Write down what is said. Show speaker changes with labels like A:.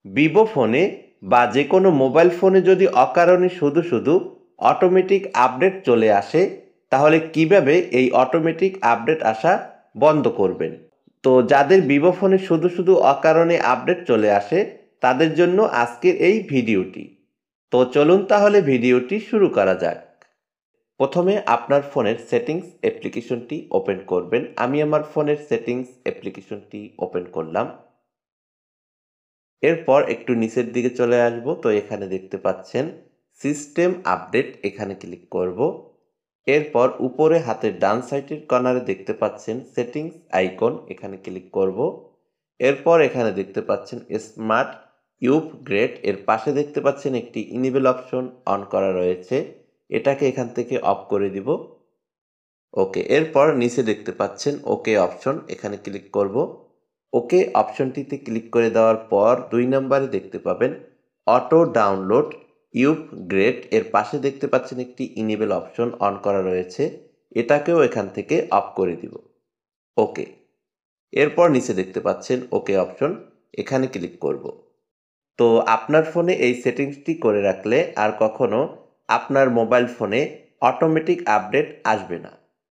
A: Vivo ফোনে বা যে কোনো মোবাইল ফোনে যদি অকারণে শুধু শুধু অটোমেটিক আপডেট চলে আসে, তাহলে কিভাবে এই অটোমেটিক আপডেট আসা বন্ধ করবেন? তো যাদের ভিভো ফোনে শুধু শুধু অকারণে আপডেট চলে আসে, তাদের জন্য আজকের এই ভিডিওটি। তো চলুন তাহলে ভিডিওটি শুরু করা যাক। প্রথমে আপনার ফোনের সেটিংস অ্যাপ্লিকেশনটি ওপেন করবেন। আমি আমার ফোনের সেটিংস অ্যাপ্লিকেশনটি ওপেন করলাম। এরপর একটু নিচের দিকে চলে আসব। তো এখানে দেখতে পাচ্ছেন সিস্টেম আপডেট, এখানে ক্লিক করব। এরপর উপরে হাতের ডান সাইডের কর্নারে দেখতে পাচ্ছেন সেটিংস আইকন, এখানে ক্লিক করব। এরপর এখানে দেখতে পাচ্ছেন স্মার্ট ইউপ গ্রেড, এর পাশে দেখতে পাচ্ছেন একটি ইনেবল অপশন অন করা রয়েছে, এটাকে এখান থেকে অফ করে দিব। ওকে, এরপর নিচে দেখতে পাচ্ছেন ওকে অপশন, এখানে ক্লিক করব। ওকে অপশনটিতে ক্লিক করে দেওয়ার পর 2 নম্বরে দেখতে পাবেন অটো ডাউনলোড ইউপ গ্রেড, এর পাশে দেখতে পাচ্ছেন একটি ইনেবল অপশন অন করা রয়েছে, এটাকেও এখান থেকে অফ করে দিব। ওকে, এরপর নিচে দেখতে পাচ্ছেন ওকে অপশন, এখানে ক্লিক করব। তো আপনার ফোনে এই সেটিংসটি করে রাখলে আর কখনো আপনার মোবাইল ফোনে অটোমেটিক আপডেট আসবে না।